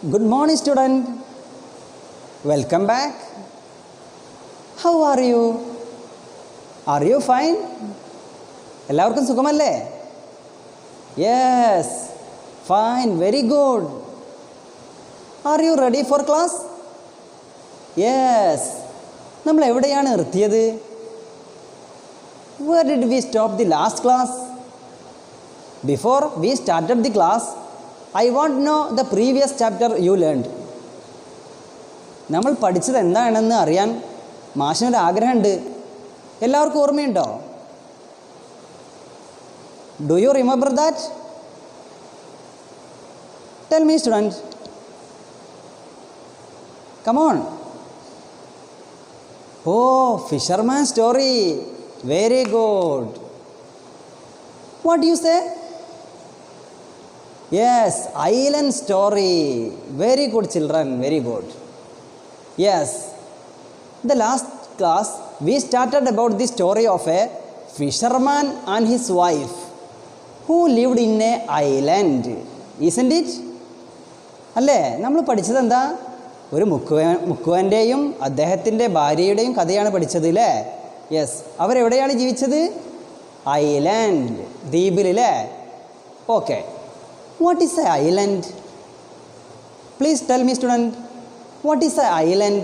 Good morning, student. Welcome back. How are you? Are you fine? എല്ലാവർക്കും സുഖമല്ലേ? Yes, fine, very good. Are you ready for class? Yes. നമ്മൾ എവിടെയാണ് നിർത്തിയത്? Where did we stop the last class? Before we started the class, I want to know the previous chapter you learned. നമ്മൾ പഠിച്ചത് എന്താണെന്ന് അറിയാൻ മാഷിനൊരു ആഗ്രഹമുണ്ട്. എല്ലാവർക്കും ഓർമ്മയുണ്ടോ? Do you remember that? Tell me, student. Come on. Oh, fisherman story. Very good. What do you say? Yes, island story. Very good, children. Very good. Yes. The last class we started about the story of a fisherman and his wife who lived in a island. Isn't it? അല്ലേ? നമ്മൾ പഠിച്ചത് എന്താ? ഒരു മുക്കുവൻ്റെയും അദ്ദേഹത്തിൻ്റെ ഭാര്യയുടെയും കഥയാണ് പഠിച്ചത് അല്ലേ? യെസ്. അവരെവിടെയാണ് ജീവിച്ചത്? ഐലൻഡ്, ദ്വീപിൽ അല്ലേ? Okay. What is an island? Please tell me, student. What is an island?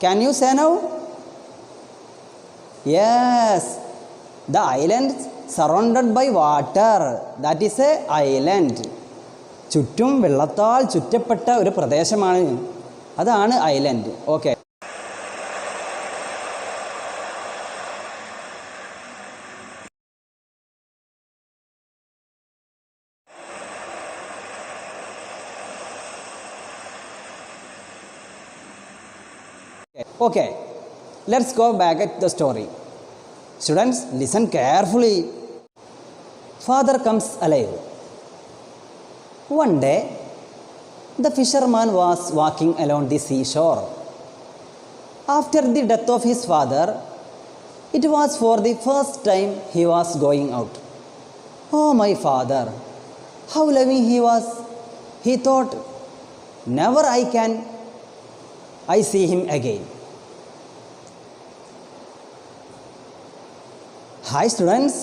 Can you say now? Yes. The island surrounded by water. That is an island. ചുറ്റും വെള്ളത്താൽ ചുറ്റപ്പെട്ട ഒരു പ്രദേശമാണ്. അതാണ് island. Okay. Okay, let's go back at the story. Students, listen carefully. Father comes alive. One day, the fisherman was walking along the seashore. After the death of his father, it was for the first time he was going out. Oh, my father, how loving he was. He thought, never I see him again. Hi students,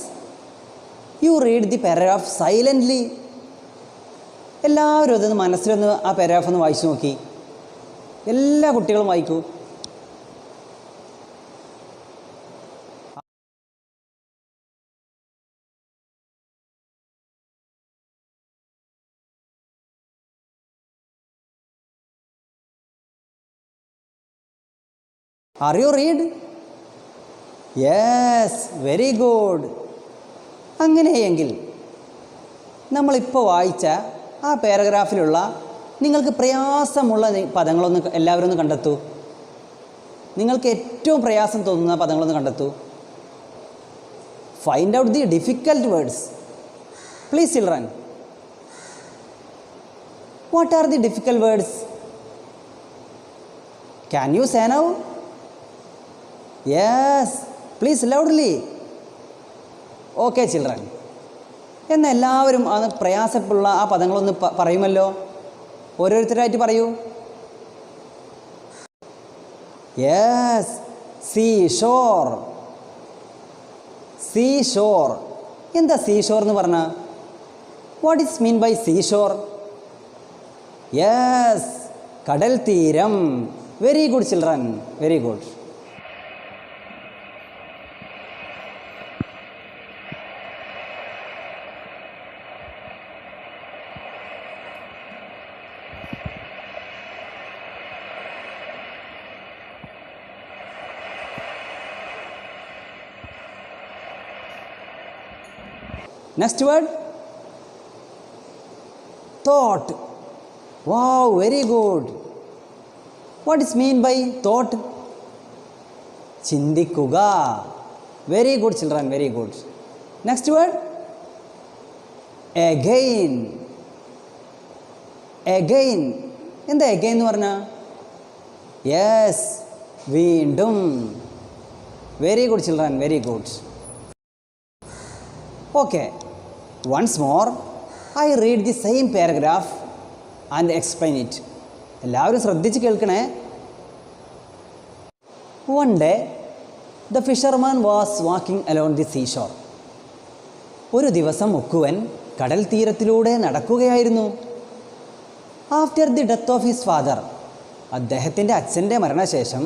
you read the paragraph silently. എല്ലാവരും അതൊന്ന് മനസ്സിലൊന്ന് ആ paragraph ഒന്ന് വായിച്ചു നോക്കി. എല്ലാ കുട്ടികളും വായിക്കൂ. Are you read? Yes, very good. അങ്ങനെയെങ്കിൽ നമ്മളിപ്പോൾ വായിച്ച ആ പാരഗ്രാഫിലുള്ള നിങ്ങൾക്ക് പ്രയാസമുള്ള പദങ്ങളൊന്ന് എല്ലാവരും ഒന്ന് കണ്ടെത്തൂ. നിങ്ങൾക്ക് ഏറ്റവും പ്രയാസം തോന്നുന്ന പദങ്ങളൊന്ന് കണ്ടെത്തൂ. Find out the difficult words. Please, children. What are the difficult words? Can you say now? Yes. Please loudly. Okay, children. എന്നാൽ എല്ലാവരും അത് പ്രയാസമുള്ള ആ പദങ്ങളൊന്ന് പറയുമല്ലോ. ഓരോരുത്തരായിട്ട് പറയൂ. യെസ്. സീഷോർ. സീഷോർ. എന്താ സീഷോർ എന്ന് പറഞ്ഞാൽ? What is mean by seashore? Yes, കടൽ തീരം. Very good children, very good. Next word, thought. Wow, very good. What is mean by thought? ചിന്തിക്കുക. Very good, children, very good. Next word, again. Again. എന്താ again എന്ന് പറഞ്ഞാൽ? Yes, വീണ്ടും. Very good, children, very good. Okay. Once more, I read the same paragraph and explain it. എല്ലാവരും ശ്രദ്ധിച്ച് കേൾക്കണേ. One day the fisherman was walking alone the seashore. ഒരു ദിവസം മുക്കുവൻ കടൽ തീരത്തിലൂടെ നടക്കുകയായിരുന്നു. After the death of his father, അദ്ദേഹത്തിൻ്റെ അച്ഛൻ്റെ മരണശേഷം,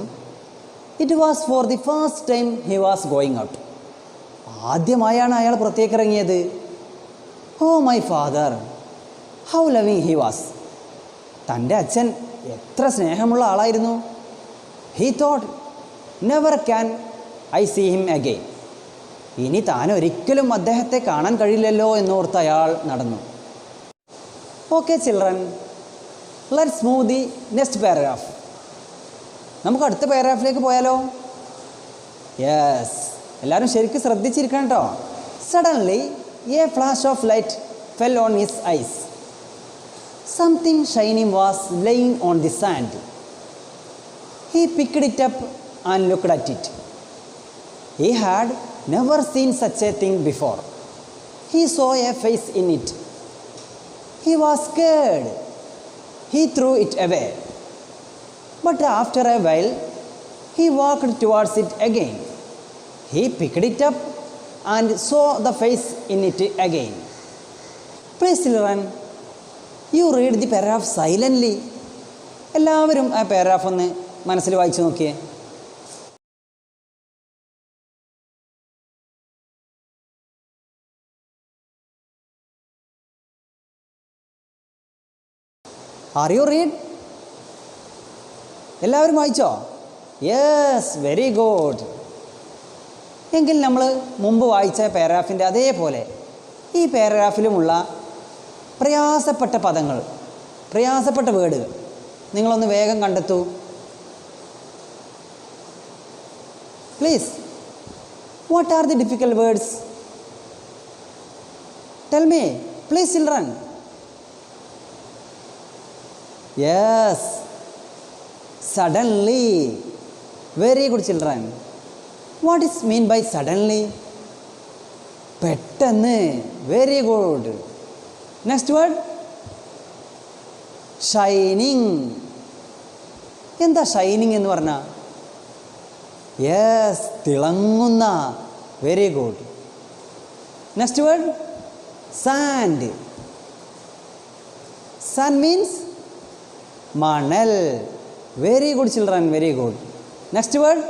it was for the first time he was going out. ആദ്യമായാണ് അയാൾ പുറത്തേക്ക് ഇറങ്ങിയത്. Oh my father, how loving he was. തൻ്റെ അച്ഛൻ എത്ര സ്നേഹമുള്ള ആളായിരുന്നു. He thought never can I see him again. ഇനി താൻ ഒരിക്കലും അദ്ദേഹത്തെ കാണാൻ കഴിയില്ലല്ലോ എന്നോർത്ത് അയാൾ നടന്നു. Okay children, let's move the next paragraph. നമുക്ക് അടുത്ത പാരഗ്രാഫിലേക്ക് പോയാലോ? യെസ്, എല്ലാവരും ശരിക്കും ശ്രദ്ധിച്ചിരിക്കണം കേട്ടോ. Suddenly a flash of light fell on his eyes. Something shining was laying on the sand. He picked it up and looked at it. He had never seen such a thing before. He saw a face in it. He was scared. He threw it away. But after a while, he walked towards it again. He picked it up and saw the face in it again. Please children, you read the paragraph silently. എല്ലാവരും ആ paragraph ഒന്ന് മനസ്സിൽ വായിച്ചു നോക്കിയേ. Are you read? എല്ലാവരും വായിച്ചോ? Yes, very good. എങ്കിൽ നമ്മൾ മുമ്പ് വായിച്ച പാരഗ്രാഫിൻ്റെ അതേപോലെ ഈ പാരഗ്രാഫിലുമുള്ള പ്രയാസപ്പെട്ട പദങ്ങൾ, പ്രയാസപ്പെട്ട വേർഡുകൾ നിങ്ങളൊന്ന് വേഗം കണ്ടെത്തൂ. Please, what are the difficult words? Tell me please children. Yes, suddenly. Very good children. What is mean by suddenly? പെട്ടെന്ന്. Very good. Next word, shining. എന്താ ഷൈനിങ് എന്ന് പറഞ്ഞാൽ? യെസ്, തിളങ്ങുന്ന. Very good. Next word, sand. Sand means മണൽ. Very good children, very good. Next word,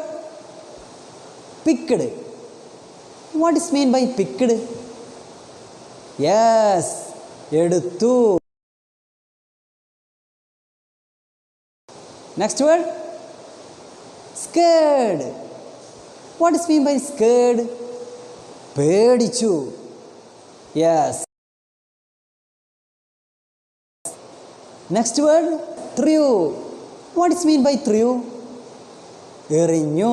picked. What is mean by picked? Yes, എടുത്തു. Next word, scared. What is mean by scared? പേടിച്ചു. Yes. Next word, threw. What is mean by threw? എറിഞ്ഞു.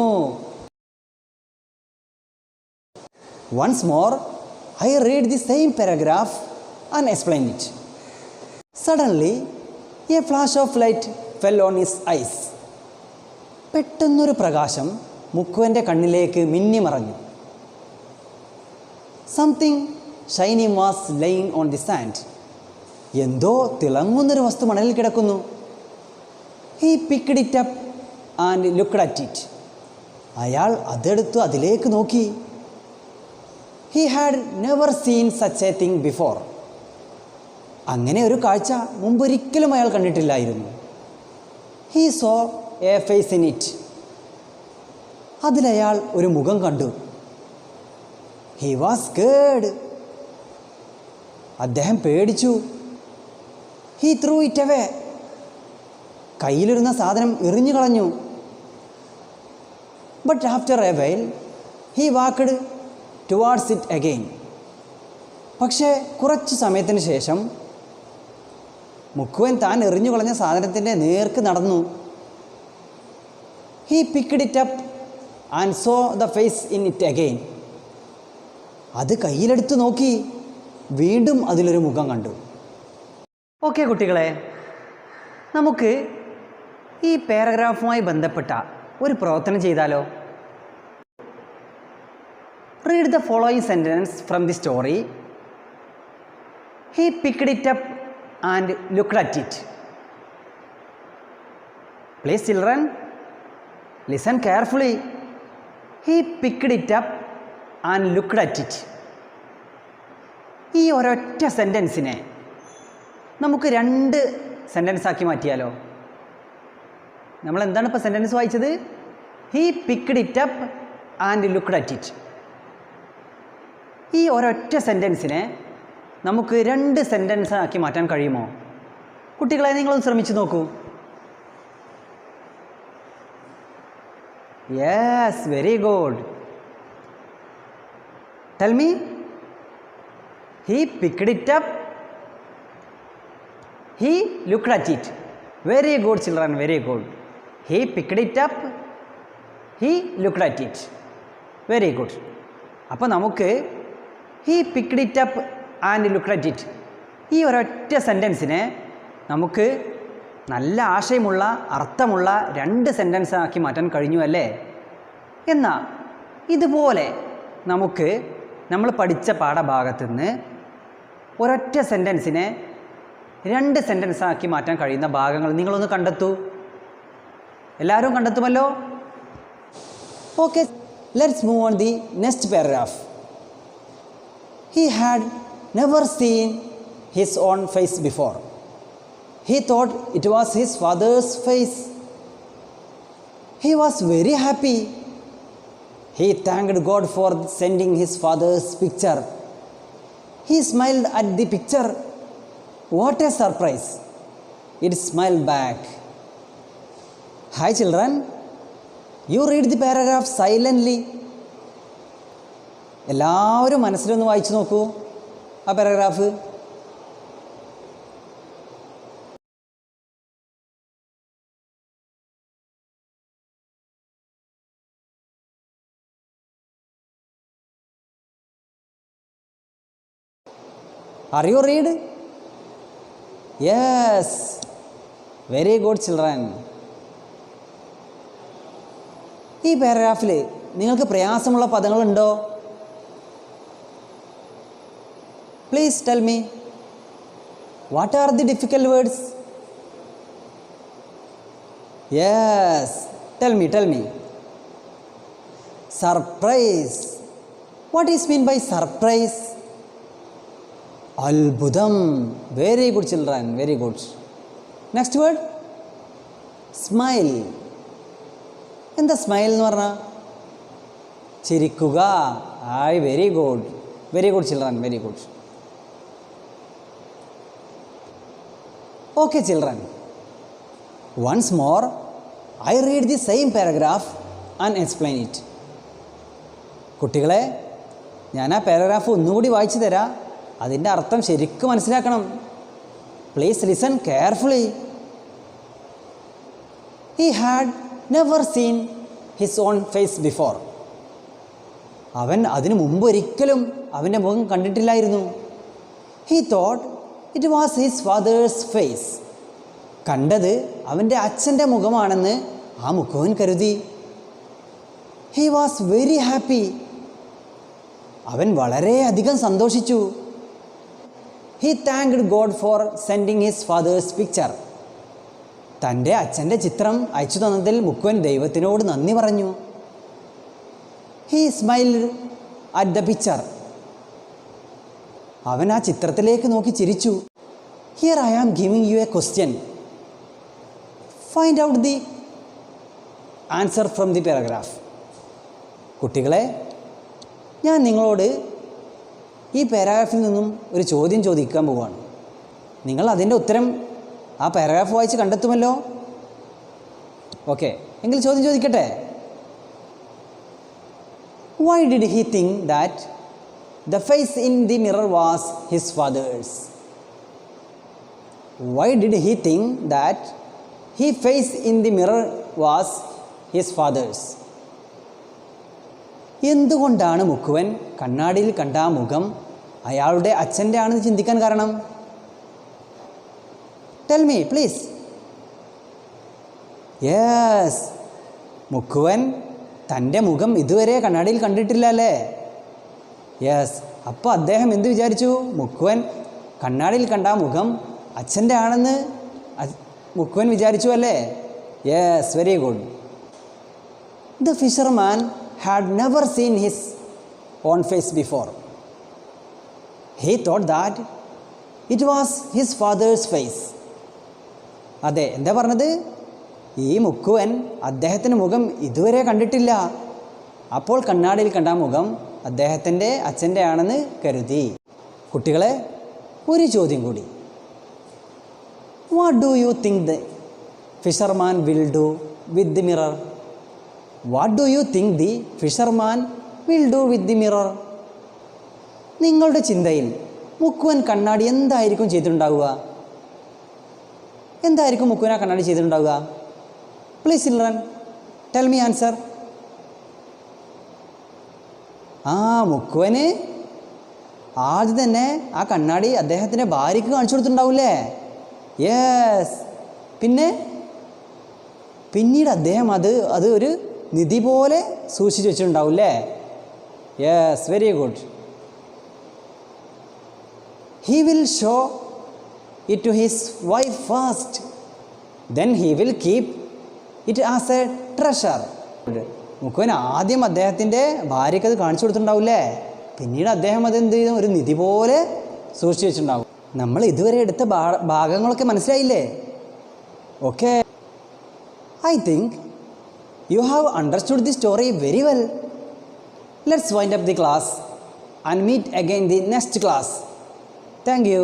Once more, I read the same paragraph and explain it. Suddenly, a flash of light fell on his eyes. പെട്ടെന്നൊരു പ്രകാശം മുക്കുവൻ്റെ കണ്ണിലേക്ക് മിന്നിമറഞ്ഞു. Something shiny was laying on the sand. എന്തോ തിളങ്ങുന്നൊരു വസ്തു മണലിൽ കിടക്കുന്നു. He picked it up and looked at it. അയാൾ അതെടുത്തു അതിലേക്ക് നോക്കി. He had never seen such a thing before. അങ്ങനെ ഒരു കാഴ്ച മുമ്പൊരിക്കലും അയാൾ കണ്ടിട്ടില്ലായിരുന്നു. He saw a face in it. അതിലയാൾ ഒരു മുഖം കണ്ടു. He was scared. അദ്ദേഹം പേടിച്ചു. He threw it away. കയ്യിലിരുന്ന സാധനം എറിഞ്ഞു കളഞ്ഞു. But after a while, he walked towards it again. പക്ഷേ കുറച്ച് സമയത്തിന് ശേഷം മുക്കുവൻ താൻ എറിഞ്ഞു കളഞ്ഞ സാധനത്തിൻ്റെ നേർക്ക് നടന്നു. He picked it up and saw the face in it again. അത് കയ്യിലെടുത്ത് നോക്കി, വീണ്ടും അതിലൊരു മുഖം കണ്ടു. ഓക്കെ കുട്ടികളെ, നമുക്ക് ഈ പാരഗ്രാഫുമായി ബന്ധപ്പെട്ട ഒരു പ്രവർത്തനം ചെയ്താലോ? Read the following sentence from the story. He picked it up and looked at it. Please children, listen carefully. He picked it up and looked at it. ഈ ഒരൊറ്റ സെൻറ്റൻസിനെ നമുക്ക് 2 സെൻറ്റൻസ് ആക്കി മാറ്റിയാലോ? നമ്മൾ എന്താണ് ഇപ്പോൾ സെൻറ്റൻസ് വായിച്ചത്? He picked it up and looked at it. ഈ ഒരൊറ്റ സെൻറ്റൻസിനെ നമുക്ക് 2 സെൻറ്റൻസ് ആക്കി മാറ്റാൻ കഴിയുമോ? കുട്ടികളെ, നിങ്ങളൊന്ന് ശ്രമിച്ചു നോക്കൂ. Yes, very good. Tell me. He picked it up. He looked at it. Very good children, very good. He picked it up. He looked at it. Very good. അപ്പോൾ നമുക്ക് he picked it up and looked at it, ഈ ഒരൊറ്റ സെൻറ്റൻസിനെ നമുക്ക് നല്ല ആശയമുള്ള അർത്ഥമുള്ള 2 sentence ആക്കി മാറ്റാൻ കഴിഞ്ഞു അല്ലേ? എന്നാൽ ഇതുപോലെ നമുക്ക് നമ്മൾ പഠിച്ച പാഠഭാഗത്തു നിന്ന് ഒരൊറ്റ സെൻറ്റൻസിനെ 2 സെൻറ്റൻസ് ആക്കി മാറ്റാൻ കഴിയുന്ന ഭാഗങ്ങൾ നിങ്ങളൊന്ന് കണ്ടെത്തൂ. എല്ലാവരും കണ്ടെത്തുമല്ലോ? Okay, let's move on the next paragraph. He had never seen his own face before. He thought it was his father's face. He was very happy. He thanked God for sending his father's picture. He smiled at the picture. What a surprise! It smiled back. Hi children, you read the paragraph silently. എല്ലാവരും മനസ്സിലൊന്ന് വായിച്ചു നോക്കൂ ആ paragraph. Are you read? Yes, very good children. ഈ പാരഗ്രാഫിൽ നിങ്ങൾക്ക് പ്രയാസമുള്ള പദങ്ങളുണ്ടോ? Please tell me, what are the difficult words? Yes, tell me. Surprise. What is mean by surprise? Albudam. Very good children, very good. Next word, smile. എന്താ smile എന്ന് പറഞ്ഞാൽ? ചിരിക്കുക. Very good children, very good. Okay children, once more I read the same paragraph and explain it. കുട്ടികളെ, ഞാൻ ആ paragraph ഒന്നുകൂടി വായിച്ചു തരാം. അതിൻ്റെ അർത്ഥം ശരിക്കും മനസ്സിലാക്കണം. Please listen carefully. He had never seen his own face before. അവൻ അതിനു മുമ്പ് ഒരിക്കലും അവൻ്റെ മുഖം കണ്ടിട്ടില്ലായിരുന്നു. He thought it was his father's face. കണ്ടത് അവൻ്റെ അച്ഛൻ്റെ മുഖമാണെന്ന് ആ മുഖവൻ കരുതി. He was very happy. അവൻ വളരെയധികം സന്തോഷിച്ചു. He thanked God for sending his father's picture. തൻ്റെ അച്ഛൻ്റെ ചിത്രം അയച്ചു തന്നതിൽ മുഖവൻ ദൈവത്തിനോട് നന്ദി പറഞ്ഞു. He smiled at the picture. അവൻ ആ ചിത്രത്തിലേക്ക് നോക്കി ചിരിച്ചു. Here I am giving you a question. Find out the answer from the paragraph. കുട്ടികളെ, ഞാൻ നിങ്ങളോട് ഈ പാരഗ്രാഫിൽ നിന്നും ഒരു ചോദ്യം ചോദിക്കാൻ പോവുകയാണ്. നിങ്ങൾ അതിൻ്റെ ഉത്തരം ആ പാരഗ്രാഫ് വായിച്ച് കണ്ടെത്തുമല്ലോ? ഓക്കെ, എങ്കിൽ ചോദ്യം ചോദിക്കട്ടെ. Why did he think that the face in the mirror was his father's? Why did he think that his face in the mirror was his father's? എന്തുകൊണ്ടാണ് മുക്കുവൻ കണ്ണാടിയിൽ കണ്ട ആ മുഖം അയാളുടെ അച്ഛൻ്റെ ആണെന്ന് ചിന്തിക്കാൻ കാരണം? Tell me please. യെസ്, മുക്കുവൻ തൻ്റെ മുഖം ഇതുവരെ കണ്ണാടിയിൽ കണ്ടിട്ടില്ല അല്ലേ? യെസ്, അപ്പോൾ അദ്ദേഹം എന്ത് വിചാരിച്ചു? മുക്കുവൻ കണ്ണാടിയിൽ കണ്ട മുഖം അച്ഛൻ്റെ ആണെന്ന് മുക്കുവൻ വിചാരിച്ചു അല്ലേ? Yes, very good. The fisherman had never seen his own face before. He thought that it was his father's face. അതെ, എന്താ പറഞ്ഞത്? ഈ മുക്കുവൻ അദ്ദേഹത്തിൻ്റെ മുഖം ഇതുവരെ കണ്ടിട്ടില്ല. അപ്പോൾ കണ്ണാടിയിൽ കണ്ട മുഖം അദ്ദേഹത്തിൻ്റെ അച്ഛൻ്റെ ആണെന്ന് കരുതി. കുട്ടികളെ, ഒരു ചോദ്യം കൂടി. What do you think the fisherman will do with the mirror? What do you think the fisherman will do with the mirror? നിങ്ങളുടെ ചിന്തയിൽ മുക്കുവൻ കണ്ണാടി എന്തായിരിക്കും ചെയ്തിട്ടുണ്ടാവുക? എന്തായിരിക്കും മുക്കുവൻ ആ കണ്ണാടി ചെയ്തിട്ടുണ്ടാവുക? Please children, tell me answer. മുക്കുവന് ആദ്യം തന്നെ ആ കണ്ണാടി അദ്ദേഹത്തിൻ്റെ ഭാര്യയ്ക്ക് കാണിച്ചു കൊടുത്തിട്ടുണ്ടാവില്ലേ? യെസ്. പിന്നീട് അദ്ദേഹം അത് ഒരു നിധി പോലെ സൂക്ഷിച്ചു വെച്ചിട്ടുണ്ടാവില്ലേ? Yes, very good. He will show it to his wife first, then he will keep it as a treasure. മുക്കുവൻ ആദ്യം അദ്ദേഹത്തിൻ്റെ ഭാര്യയ്ക്ക് അത് കാണിച്ചു കൊടുത്തിട്ടുണ്ടാവില്ലേ? പിന്നീട് അദ്ദേഹം അത് എന്ത് ചെയ്തു? ഒരു നിധി പോലെ സൂക്ഷിച്ചു വെച്ചിട്ടുണ്ടാവും. നമ്മൾ ഇതുവരെ എടുത്ത ഭാഗങ്ങളൊക്കെ മനസ്സിലായില്ലേ? Okay, I think you have understood the story very well. Let's wind up the class and meet again the next class. Thank U.